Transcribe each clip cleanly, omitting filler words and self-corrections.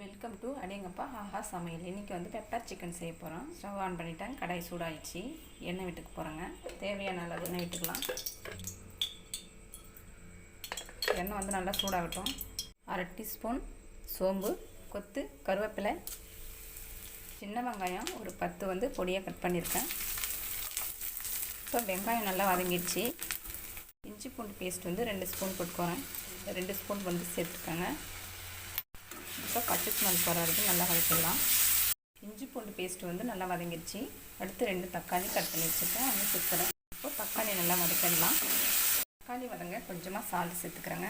Welcome to அடேங்கப்பா ஆஹா சமையல். இன்றைக்கி வந்து பெப்பர் சிக்கன் செய்ய போகிறோம். ஸ்டவ் ஆன் பண்ணிட்டேன். கடாய் சூடாகிடுச்சு. எண்ணெய் விட்டுக்க போகிறேங்க. தேவையான அளவு எண்ணெய் விட்டுக்கலாம். எண்ணெய் வந்து நல்லா சூடாகட்டும். 1/2 டீஸ்பூன் சோம்பு, கொத்து கருவேப்பிலை, சின்ன வெங்காயம் ஒரு 10 வந்து பொடியாக கட் பண்ணியிருக்கேன். இப்போ வெங்காயம் நல்லா வதங்கிடுச்சு. இஞ்சி பூண்டு பேஸ்ட் வந்து 2 ஸ்பூன் போட்டுக்கோறேன். 2 ஸ்பூன் வந்து சேர்த்துக்கோங்க. இப்போ பச்சை ஸ்மெல் போகிற வரைக்கும் நல்லா வதக்கிடலாம். இஞ்சி பூண்டு பேஸ்ட்டு வந்து நல்லா வதங்கிடுச்சு. அடுத்து 2 தக்காளி கட் பண்ணி வச்சுருக்கேன், வந்து சேர்த்துறேன். இப்போ தக்காளி நல்லா வதக்கிடலாம். தக்காளி வதங்க கொஞ்சமாக சால்ட் சேர்த்துக்கிறேங்க.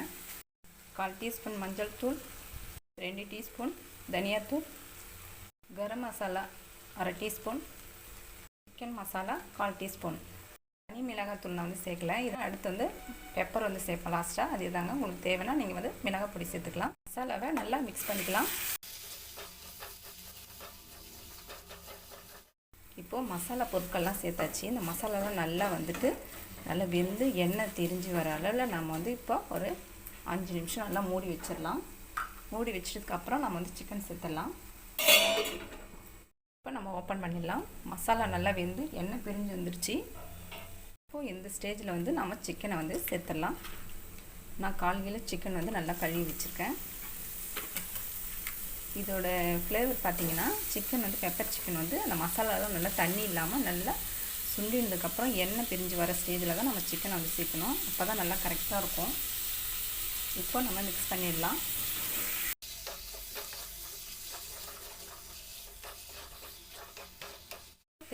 1/4 டீஸ்பூன் மஞ்சள் தூள், 2 டீஸ்பூன் தனியாத்தூள், garam masala 1/2 teaspoon, chicken masala 1/4 teaspoon. தனி மிளகாத்தூள் நான் வந்து சேர்க்கல. இதை அடுத்து வந்து பெப்பர் வந்து சேர்ப்பேன் லாஸ்ட்டாக. அது தாங்க உங்களுக்கு தேவைன்னா நீங்கள் வந்து மிளகாய் பொடி சேர்த்துக்கலாம். மசாலாவை நல்லா மிக்ஸ் பண்ணிக்கலாம். இப்போது மசாலா பொருட்கள்லாம் சேர்த்தாச்சு. இந்த மசாலாலாம் நல்லா வந்துட்டு நல்லா வெந்து எண்ணெய் திரிஞ்சு வர அளவில் நம்ம வந்து இப்போ ஒரு 5 நிமிஷம் நல்லா மூடி வச்சிடலாம். மூடி வச்சதுக்கப்புறம் நம்ம வந்து சிக்கன் சேர்த்துடலாம். இப்போ நம்ம ஓப்பன் பண்ணிடலாம். மசாலா நல்லா வெந்து எண்ணெய் பிரிஞ்சு வந்துருச்சு. இப்போது இந்த ஸ்டேஜில் வந்து நம்ம சிக்கனை வந்து சேர்த்துடலாம். நான் 1/4 கிலோ சிக்கன் வந்து நல்லா கழுவி வச்சுருக்கேன். இதோட ஃப்ளேவர் பார்த்திங்கன்னா சிக்கன் வந்து பெப்பர் சிக்கன் வந்து அந்த மசாலாலாம் நல்லா தண்ணி இல்லாமல் நல்லா சுண்டினதுக்கப்புறம் எண்ணெய் பிரிஞ்சு வர ஸ்டேஜில் தான் நம்ம சிக்கனை வந்து சேர்க்கணும். அப்போ தான் நல்லா கரெக்டாக இருக்கும். இப்போ நம்ம மிக்ஸ் பண்ணிடலாம்.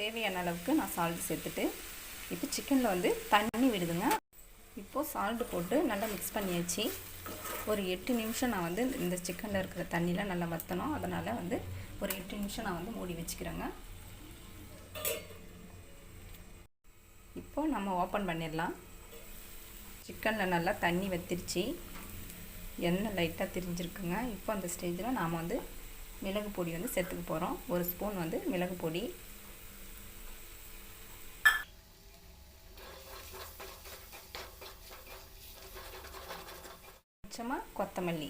தேவையான அளவுக்கு நான் சால்ட் சேர்த்துட்டு இப்போ சிக்கனில் வந்து தண்ணி விடுதுங்க. இப்போது சால்ட்டு போட்டு நல்லா மிக்ஸ் பண்ணியாச்சு. ஒரு 8 நிமிஷம் நான் வந்து இந்த சிக்கனில் இருக்கிற தண்ணியில் நல்லா வற்றணும். அதனால் வந்து ஒரு 8 நிமிஷம் நான் வந்து மூடி வச்சுக்கிறேங்க. இப்போது நம்ம ஓப்பன் பண்ணிடலாம். சிக்கனில் நல்லா தண்ணி வற்றிருச்சு. எண்ணெய் லைட்டாக திரிஞ்சிருக்குங்க. இப்போ அந்த ஸ்டேஜில் நாம் வந்து மிளகு பொடி வந்து சேர்த்துக்க போகிறோம். 1 ஸ்பூன் வந்து மிளகு பொடி, கொஞ்சமாக கொத்தமல்லி,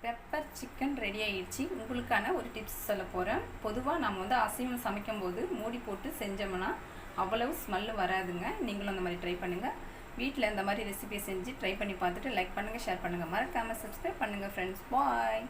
பெப்பர் சிக்கன் ரெடி ஆகிடுச்சு. உங்களுக்கான ஒரு டிப்ஸ் சொல்ல போகிறேன். பொதுவாக நம்ம வந்து அசைவம் சமைக்கும்போது மூடி போட்டு செஞ்சோம்னா அவ்வளவு ஸ்மெல்லு வராதுங்க. நீங்களும் அந்த மாதிரி ட்ரை பண்ணுங்கள். வீட்டில் இந்த மாதிரி ரெசிபியை செஞ்சு ட்ரை பண்ணி பார்த்துட்டு லைக் பண்ணுங்கள், ஷேர் பண்ணுங்கள், மறக்காமல் சப்ஸ்கிரைப் பண்ணுங்கள் ஃப்ரெண்ட்ஸ். பாய்.